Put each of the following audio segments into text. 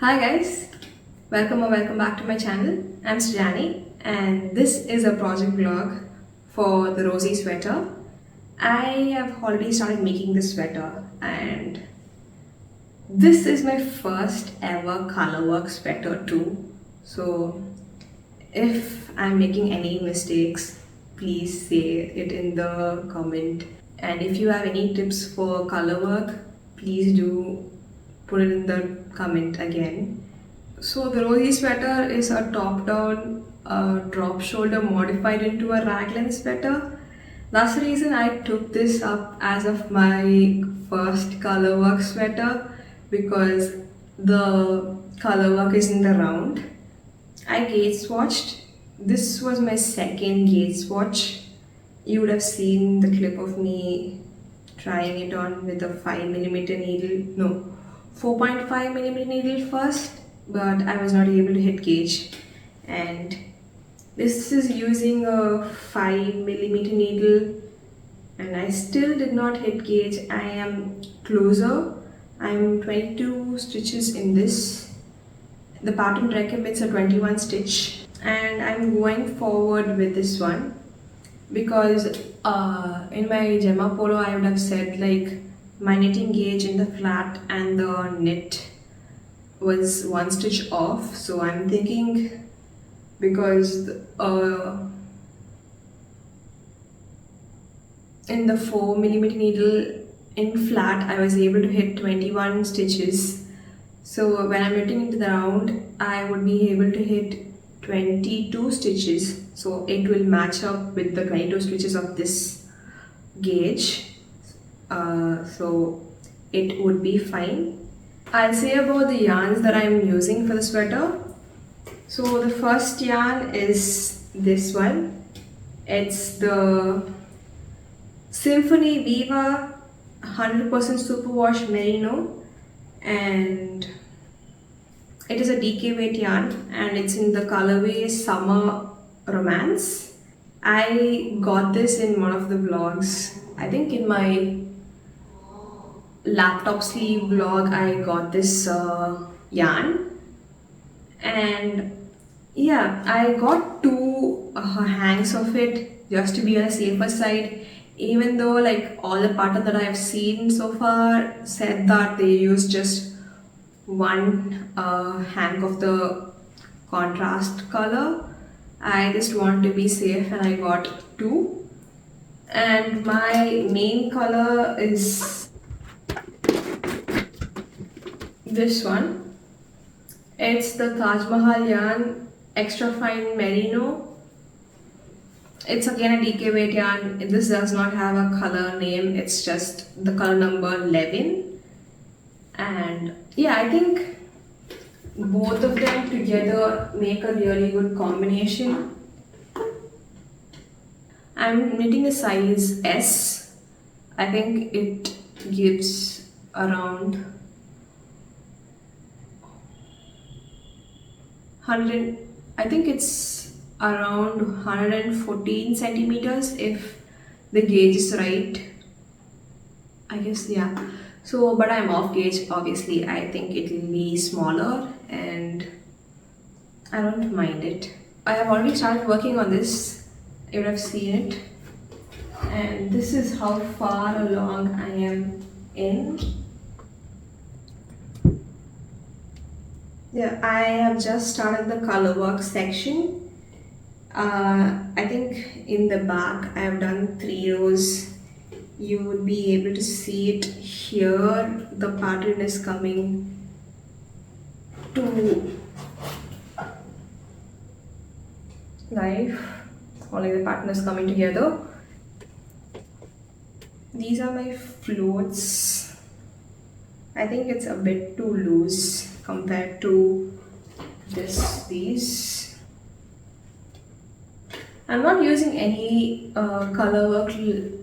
Hi guys, welcome back to my channel. I'm Srijani and this is a project vlog for the Rosie sweater. I have already started making this sweater and this is my first ever colorwork sweater too. So if I'm making any mistakes, please say it in the comment. And if you have any tips for colorwork, please do put it in the comment again. So the Rosie sweater is a top-down drop shoulder modified into a raglan sweater. That's the reason I took this up as of my first colorwork sweater because the colorwork is in the round. I gauge swatched. This was my second gauge swatch. You would have seen the clip of me trying it on with a 5mm needle. No, 4.5mm needle first, but I was not able to hit gauge. And this is using a 5mm needle and I still did not hit gauge. I am closer. I'm 22 stitches in this. The pattern recommends a 21 stitch and I'm going forward with this one because in my Gemma polo I would have said like my knitting gauge in the flat and the knit was 1 stitch off. So I'm thinking because in the 4mm needle in flat I was able to hit 21 stitches. So when I'm knitting into the round, I would be able to hit 22 stitches. So it will match up with the 22 stitches of this gauge. So it would be fine. I'll say about the yarns that I'm using for the sweater. So the first yarn is this one. It's the Symphony Viva 100% Superwash Merino. And it is a DK weight yarn and it's in the colorway Summer Romance. I got this in one of the vlogs. I think in my laptop sleeve vlog I got this yarn. And yeah, I got two hangs of it just to be on a safer side. Even though like all the pattern that I have seen so far said that they use just one hang of the contrast color, I just want to be safe and I got two. And my main color is this one. It's the Taj Mahal yarn extra fine merino. It's again a DK weight yarn. This does not have a color name, it's just the color number 11. And yeah, I think both of them together make a really good combination. I'm knitting a size S. I think it gives around 100, I think it's around 114 centimeters if the gauge is right. I guess, yeah. So, but I'm off gauge, obviously. I think it will be smaller and I don't mind it. I have already started working on this. You would have seen it. And this is how far along I am in. Yeah, I have just started the colorwork section. I think in the back I have done 3 rows. You would be able to see it here. The pattern is coming to life. Only the pattern is coming together. These are my floats. I think it's a bit too loose compared to these. I'm not using any colorwork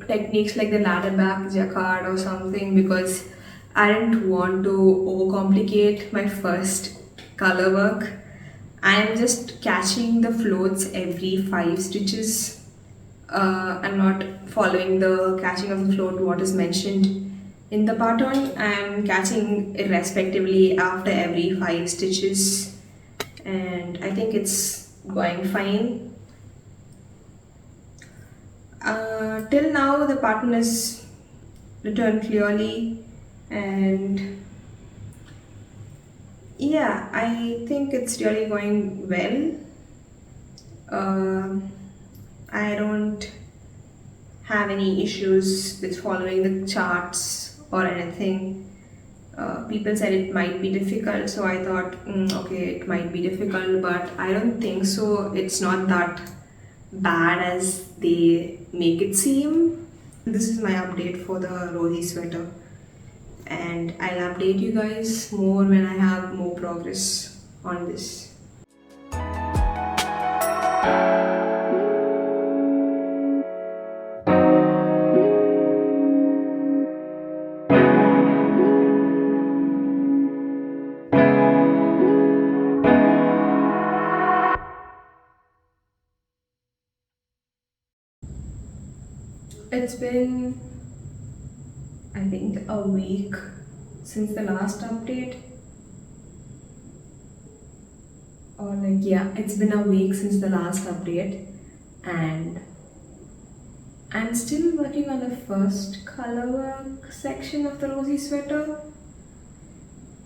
techniques like the ladder back jacquard or something because I didn't want to overcomplicate my first colorwork. I'm just catching the floats every 5 stitches. I'm not following the catching of the float what is mentioned In the pattern, I'm catching irrespectively after every 5 stitches, and I think it's going fine. Till now, the pattern is written clearly, and yeah, I think it's really going well. Uh, I don't have any issues with following the charts or anything. People said it might be difficult, so I thought, okay, it might be difficult, but I don't think so. It's not that bad as they make it seem. This is my update for the Rosie sweater, and I'll update you guys more when I have more progress on this. It's been, I think, a week since the last update. Or, like, yeah, it's been a week since the last update, and I'm still working on the first colorwork section of the Rosie sweater.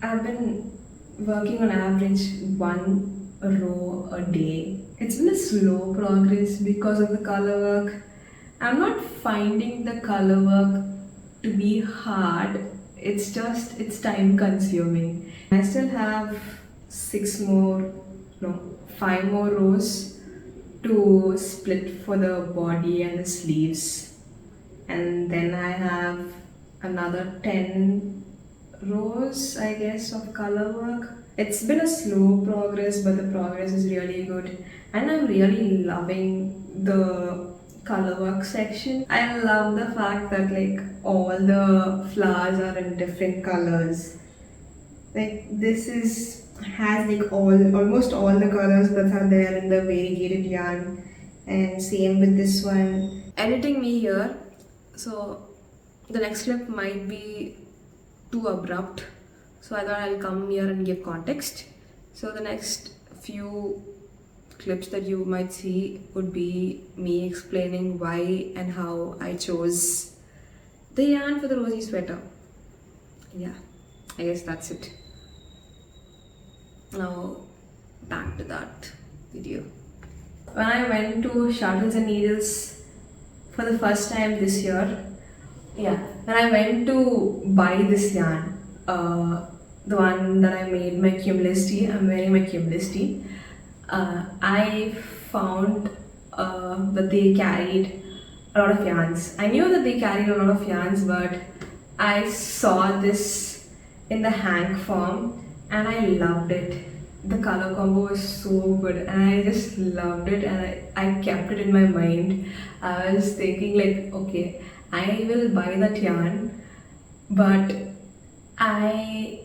I've been working on average one row a day. It's been a slow progress because of the color work. I'm not finding the color work to be hard. It's just it's time consuming. I still have six more, no, five more rows to split for the body and the sleeves, and then I have another 10 rows, I guess, of color work. It's been a slow progress, but the progress is really good, and I'm really loving the color work section. I love the fact that like all the flowers are in different colors. Like this is has like almost all the colors that are there in the variegated yarn, and same with this one. Editing me here, so the next clip might be too abrupt, so I thought I'll come here and give context. So the next few clips that you might see would be me explaining why and how I chose the yarn for the Rosie sweater. Yeah, I guess that's it. Now back to that video. When I went to Shuttles and Needles for the first time this year, yeah, when I went to buy this yarn, the one that I made my cumulus tee, I'm wearing my cumulus tee, I found that they carried a lot of yarns. I knew that they carried a lot of yarns, but I saw this in the Hank form and I loved it. The color combo was so good and I just loved it, and I kept it in my mind. I was thinking like, okay, I will buy that yarn, but I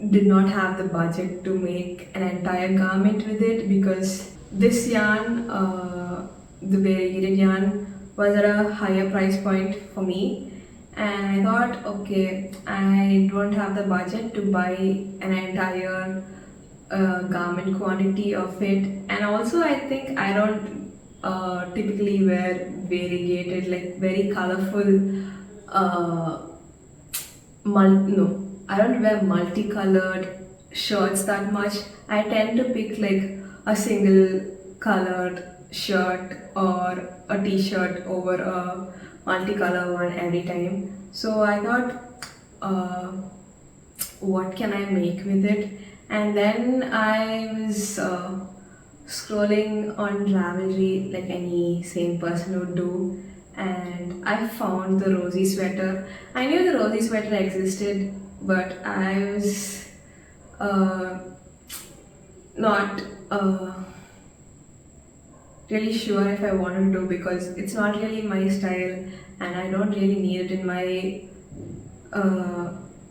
did not have the budget to make an entire garment with it, because this yarn, the variegated yarn, was at a higher price point for me, and I thought, okay, I don't have the budget to buy an entire garment quantity of it, and also I think I don't typically wear variegated, like very colorful no, I don't wear multicolored shirts that much. I tend to pick like a single colored shirt or a t-shirt over a multicolor one every time. So I thought, what can I make with it? And then I was scrolling on Ravelry like any sane person would do, and I found the Rosie sweater. I knew the Rosie sweater existed, but I was not really sure if I wanted to, because it's not really my style and I don't really need it in my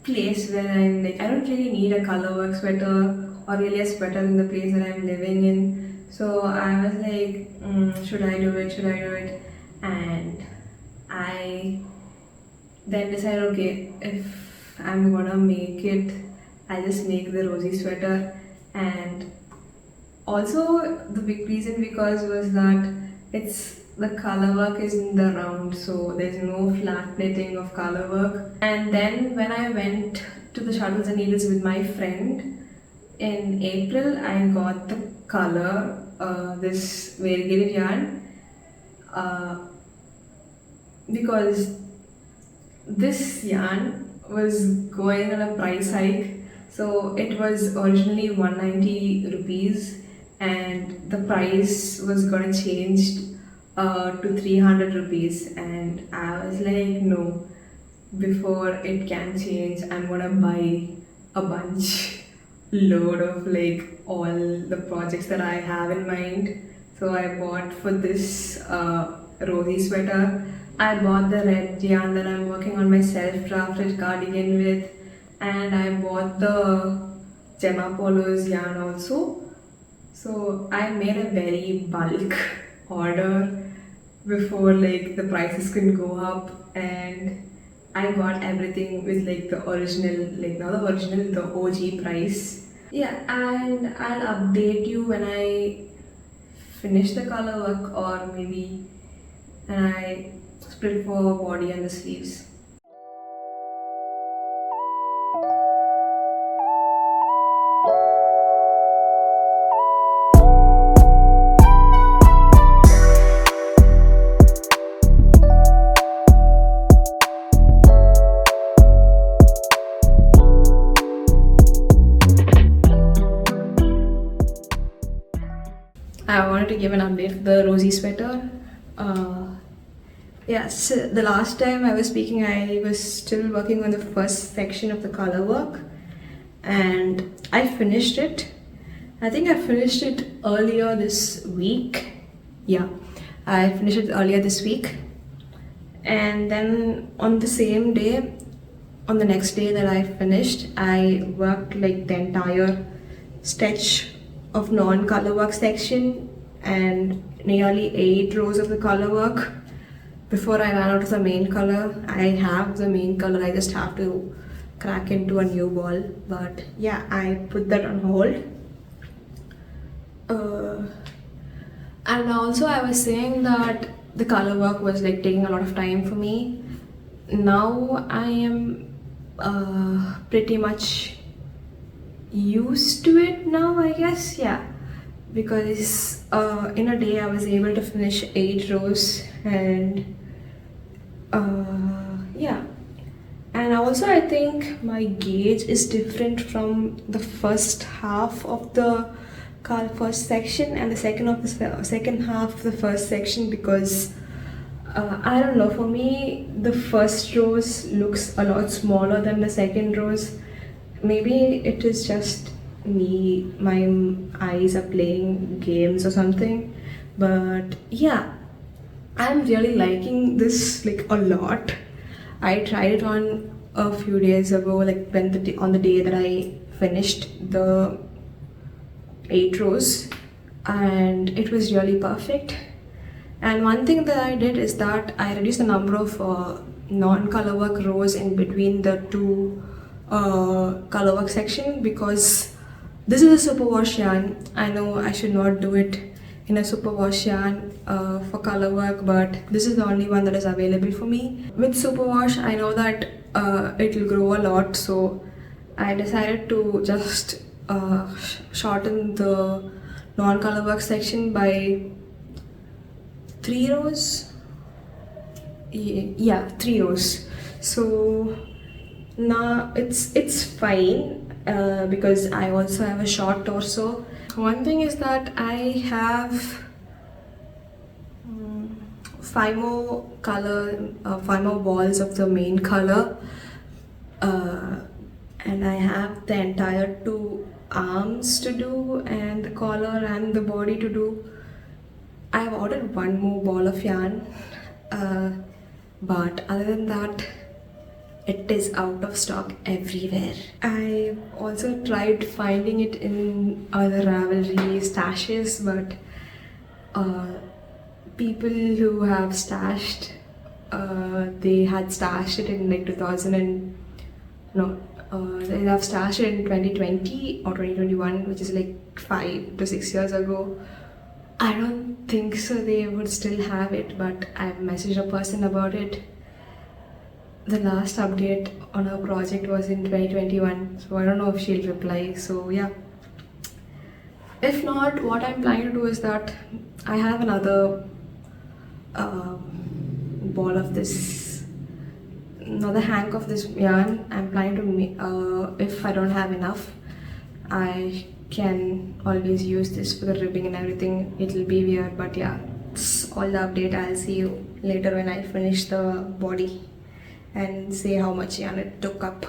place where I'm like, I don't really need a colorwork sweater or really a sweater in the place that I'm living in. So I was like, should I do it? Should I do it? And I then decided, okay, if I'm gonna make it, I just make the Rosie sweater. And also the big reason because was that it's the color work is in the round, so there's no flat knitting of color work. And then when I went to the shuttles and needles with my friend in April, I got the color, this variegated yarn, uh, because this yarn was going on a price hike. So it was originally 190 rupees, and the price was gonna change to 300 rupees. And I was like, no, before it can change, I'm gonna buy a bunch load of like all the projects that I have in mind. So I bought for this Rosie sweater. I bought the red yarn that I'm working on my self-drafted cardigan with, and I bought the Gemma Polos yarn also. So I made a very bulk order before like the prices can go up, and I got everything with like the original, like not the original, the OG price. Yeah, and I'll update you when I finish the color work, or maybe when I split for body and the sleeves. I wanted to give an update for the Rosie sweater. Yes, the last time I was speaking, I was still working on the first section of the color work, and I finished it. I think I finished it earlier this week. Yeah, I finished it earlier this week, and then on the same day, on the next day that I finished, I worked like the entire stitch of non-color work section and nearly 8 rows of the color work before I ran out of the main color. I have the main color, I just have to crack into a new ball, but yeah, I put that on hold. And also I was saying that the color work was like taking a lot of time for me. Now I am pretty much used to it now, I guess. Yeah, because in a day I was able to finish 8 rows, and yeah. And also I think my gauge is different from the first half of the first section and the second half of the first section, because I don't know, for me the first rows looks a lot smaller than the second rows. Maybe it is just me, my eyes are playing games or something, but yeah, I'm really liking this like a lot. I tried it on a few days ago, like when on the day that I finished the 8 rows, and it was really perfect. And one thing that I did is that I reduced the number of non-color work rows in between the two color work section, because this is a superwash yarn. I know I should not do it in a superwash yarn for color work, but this is the only one that is available for me. With superwash, I know that it will grow a lot, so I decided to just shorten the non-color work section by 3 rows. Yeah, 3 rows. So now it's fine because I also have a short torso. One thing is that I have 5 more balls of the main color, and I have the entire 2 arms to do, and the collar and the body to do. I have ordered 1 more ball of yarn, but other than that, it is out of stock everywhere. I also tried finding it in other Ravelry stashes, but people who have stashed They had stashed it in like 2000 and no, they have stashed it in 2020 or 2021, which is like 5 to 6 years ago. I don't think so they would still have it, but I've messaged a person about it. The last update on her project was in 2021, so I don't know if she'll reply. So yeah, if not, what I'm planning to do is that I have another ball of this, another hank of this yarn. I'm planning to make, if I don't have enough, I can always use this for the ribbing and everything. It'll be weird, but yeah, it's all the update. I'll see you later when I finish the body and see how much yarn it took up.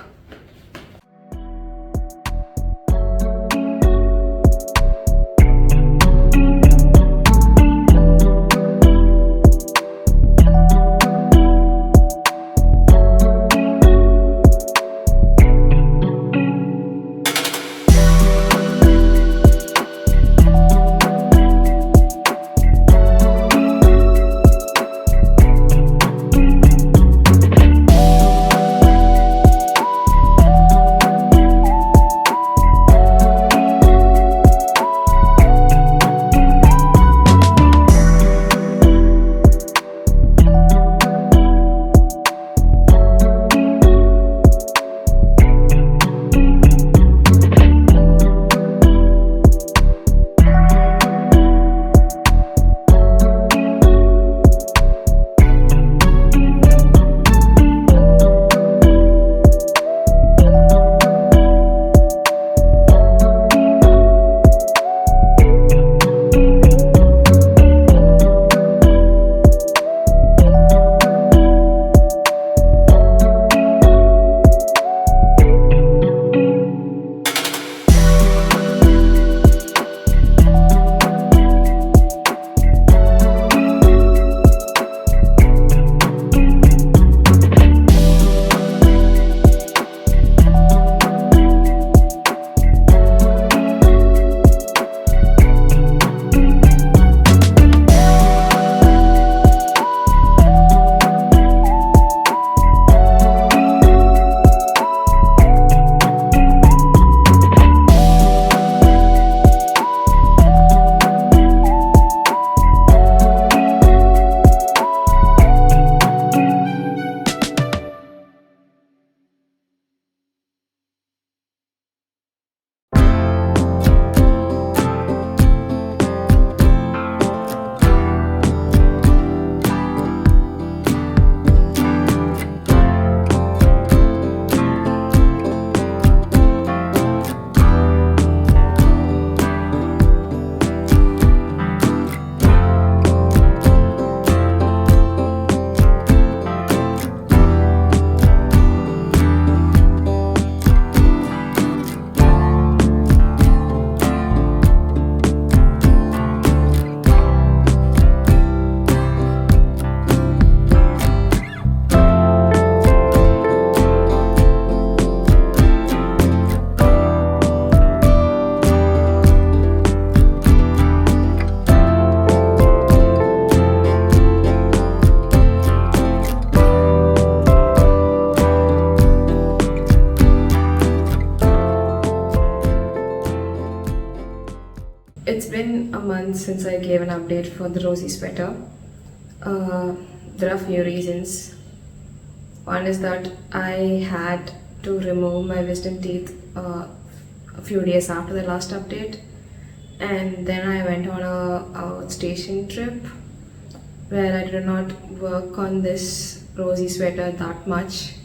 It's been a month since I gave an update for the Rosie sweater. There are a few reasons. One is that I had to remove my wisdom teeth a few days after the last update, and then I went on a outstation trip where I did not work on this Rosie sweater that much.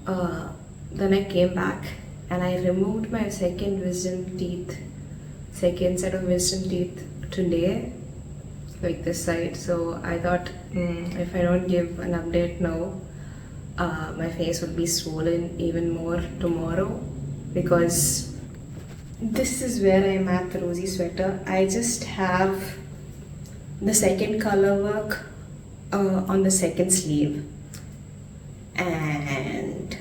Then I came back and I removed my second set of wisdom teeth today, like this side. So I thought if I don't give an update now, my face would be swollen even more tomorrow, because this is where I'm at the Rosie sweater. I just have the second color work on the second sleeve, and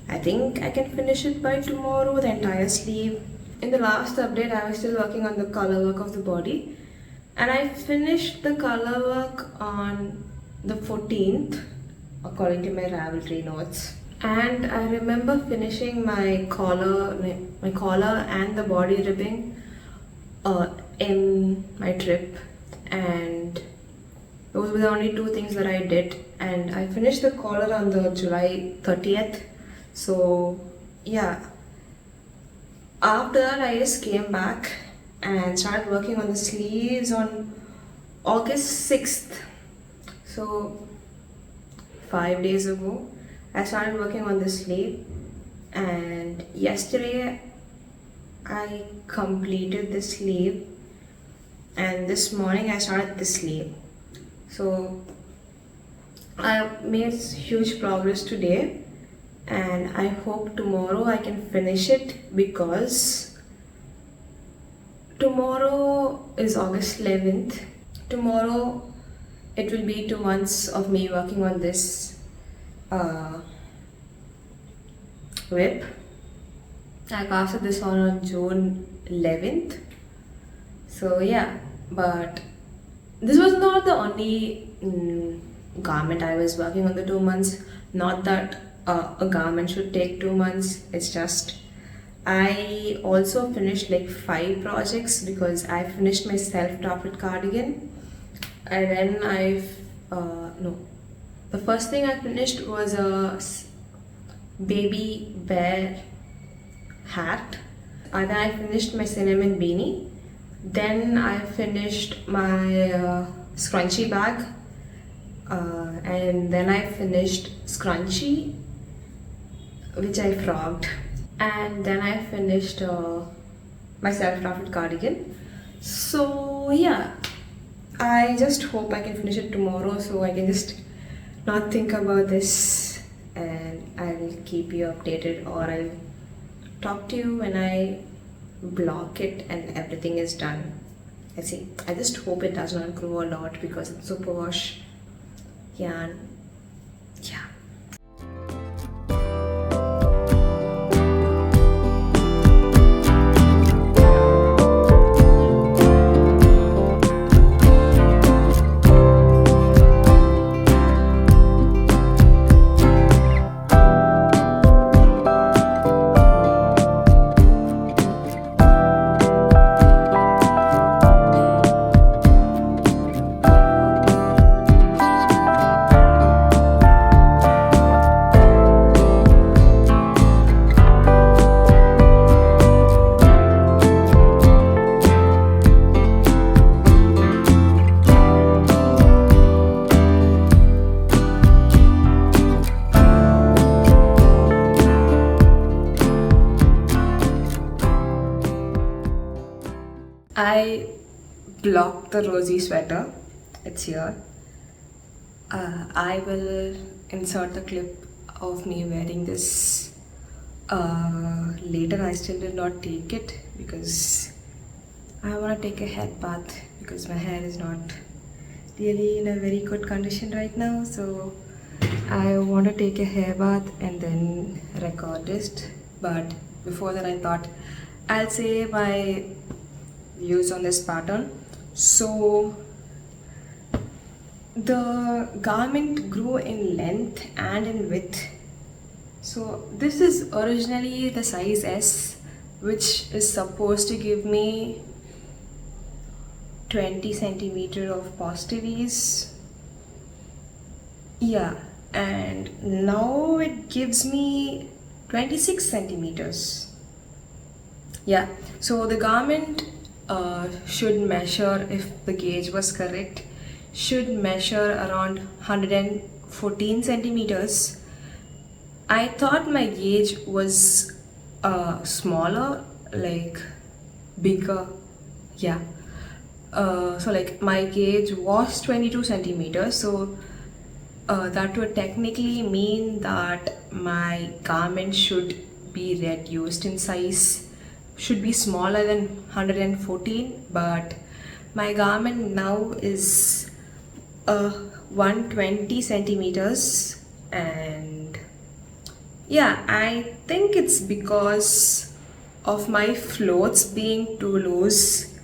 I think I can finish it by tomorrow, the entire sleeve. In the last update, I was still working on the color work of the body, and I finished the color work on the 14th according to my Ravelry notes. And I remember finishing my collar and the body ribbing in my trip, and those were the only two things that I did. And I finished the collar on the July 30th. So yeah, after that I just came back and started working on the sleeves on August 6th. So 5 days ago I started working on the sleeve, and yesterday I completed the sleeve, and this morning I started the sleeve. So I made huge progress today, and I hope tomorrow I can finish it, because tomorrow is August 11th. Tomorrow it will be 2 months of me working on this whip. I casted this on June 11th. So yeah, but this was not the only garment I was working on the 2 months. Not that a garment should take 2 months. It's just I also finished like 5 projects, because I finished my self-tufted cardigan, and then the first thing I finished was a baby bear hat, and then I finished my cinnamon beanie. Then I finished my scrunchie bag, and then I finished scrunchie, which I frogged, and then I finished my self-tufted cardigan. So yeah, I just hope I can finish it tomorrow, so I can just not think about this, and I'll keep you updated, or I'll talk to you when I block it and everything is done. Let's see. I just hope it does not grow a lot, because it's superwash yarn. Yeah. I blocked the Rosie sweater. It's here. I will insert the clip of me wearing this later. I still did not take it, because I want to take a head bath, because my hair is not really in a very good condition right now. So I want to take a hair bath and then record it. But before that, I thought I'll say my views on this pattern. So the garment grew in length and in width. So this is originally the size S, which is supposed to give me 20 centimeter of positive ease. Yeah, and now it gives me 26 centimeters. Yeah, so the garment should measure, if the gauge was correct, should measure around 114 centimeters. I thought my gauge was smaller, like bigger. Yeah. So like my gauge was 22 centimeters. So that would technically mean that my garment should be reduced in size, should be smaller than 114, but my garment now is 120 centimeters. And yeah, I think it's because of my floats being too loose.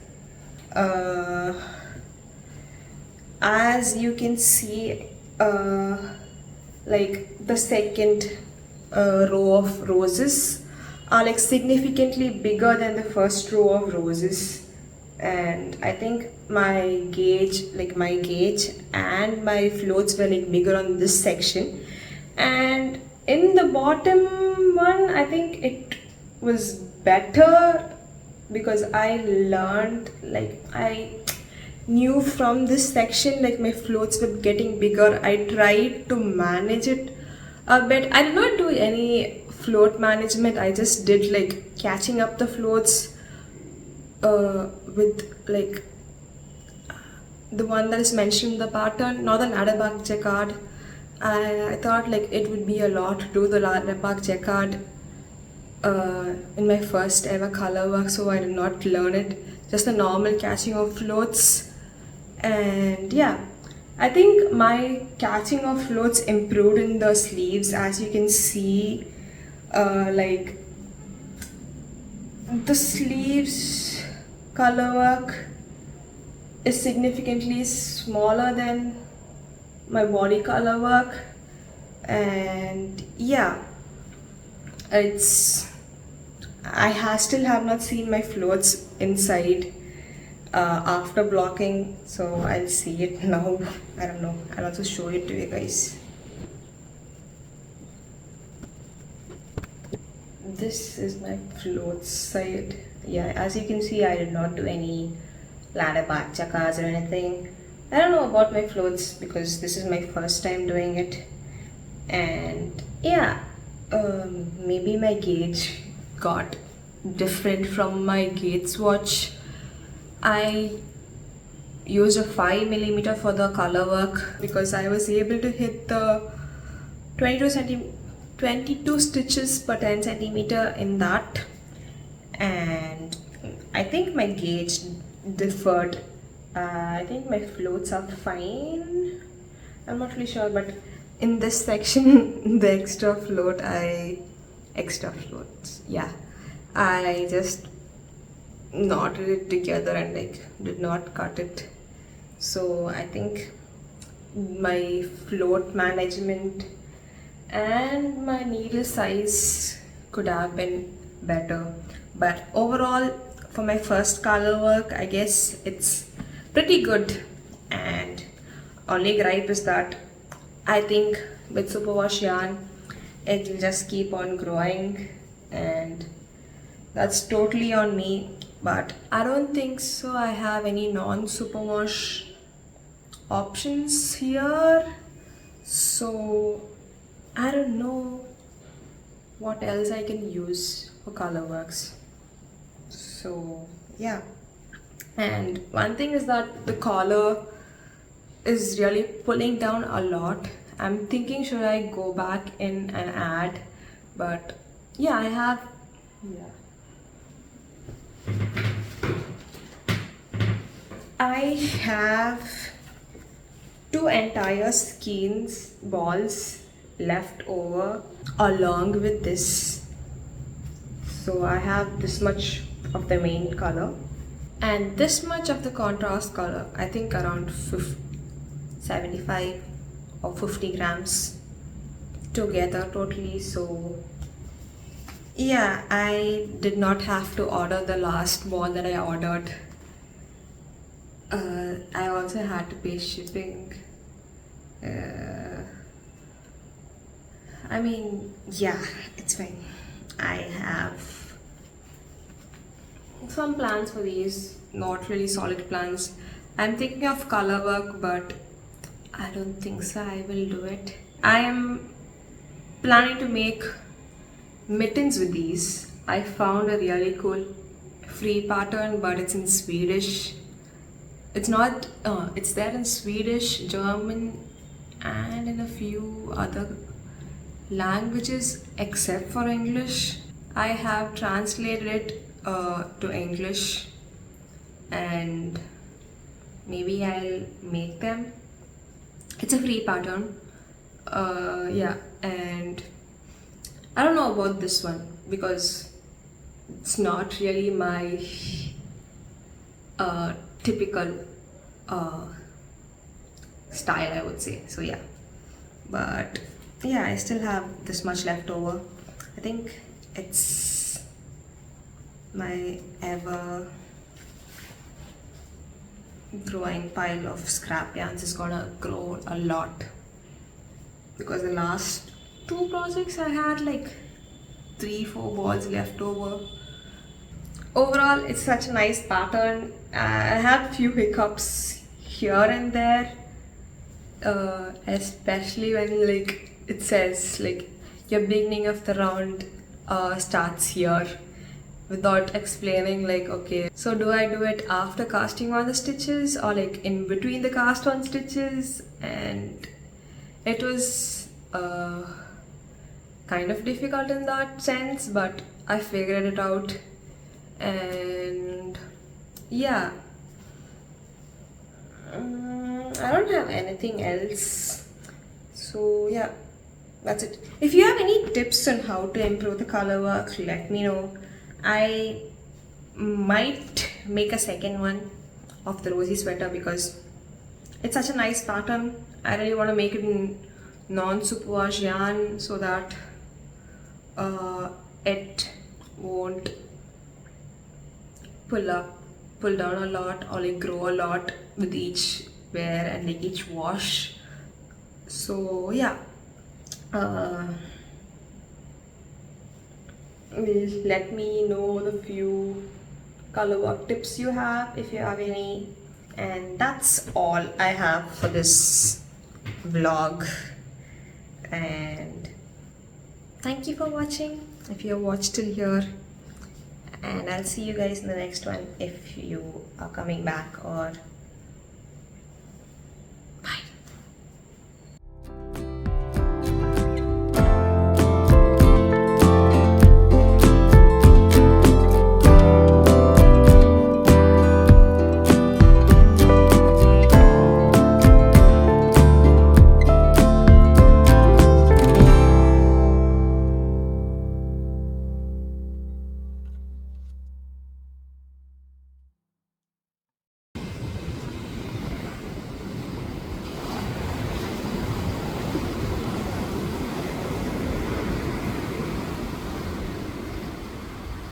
As you can see, uh, like the second row of roses are like significantly bigger than the first row of roses, and I think my gauge and my floats were like bigger on this section, and in the bottom one I think it was better because I knew from this section like my floats were getting bigger. I tried to manage it a bit. I did not do any float management. I just did like catching up the floats with like the one that is mentioned in the pattern, not the ladder back jacquard. I thought like it would be a lot to do the ladder back jacquard in my first ever color work, so I did not learn it. Just the normal catching of floats. And yeah, I think my catching of floats improved in the sleeves. As you can see, like the sleeves color work is significantly smaller than my body color work, and yeah, still have not seen my floats inside after blocking, so I'll see it now. I don't know, I'll also show it to you guys. This is my float side. Yeah, as you can see, I did not do any ladder back jacquards or anything. I don't know about my floats because this is my first time doing it, and yeah, maybe my gauge got different from my gauge swatch. I used a 5mm for the color work because I was able to hit the 22 stitches per 10 centimeter in that, and I think my gauge differed. I think my floats are fine. I'm not really sure, but in this section, the extra floats, yeah, I just knotted it together and like did not cut it. So I think my float management and my needle size could have been better, but overall for my first color work I guess it's pretty good. And only gripe is that I think with superwash yarn it will just keep on growing, and that's totally on me. But I don't think so I have any non-superwash options here, so I don't know what else I can use for color works. So yeah, and one thing is that the collar is really pulling down a lot. I'm thinking should I go back in and add, but yeah, I have two entire skeins balls left over along with this, so I have this much of the main color and this much of the contrast color. I think around 75 or 50 grams together totally. So yeah, I did not have to order the last ball that I ordered. I also had to pay shipping. I mean, yeah, it's fine. I have some plans for these, not really solid plans. I'm thinking of color work, but I don't think so I will do it. I am planning to make mittens with these. I found a really cool free pattern, but it's in Swedish. It's not, it's there in Swedish, German, and in a few other languages except for English. I have translated it to English, and maybe I'll make them. It's a free pattern. Yeah, and I don't know about this one because it's not really my typical style, I would say. So yeah, but yeah, I still have this much left over. I think it's my ever growing pile of scrap yarns is gonna grow a lot, because the last two projects I had like 3-4 balls left over. Overall, it's such a nice pattern. I had few hiccups here and there, especially when like it says like your beginning of the round starts here, without explaining like, okay, so do I do it after casting on the stitches or like in between the cast on stitches? And it was kind of difficult in that sense, but I figured it out. And yeah, I don't have anything else, so yeah, that's it. If you have any tips on how to improve the color work, let me know. I might make a second one of the Rosie sweater because it's such a nice pattern. I really want to make it in non-superwash yarn so that it won't pull down a lot or like grow a lot with each wear and like each wash. So yeah, let me know the few color work tips you have, if you have any. And that's all I have for this vlog, and thank you for watching if you have watched till here, and I'll see you guys in the next one if you are coming back or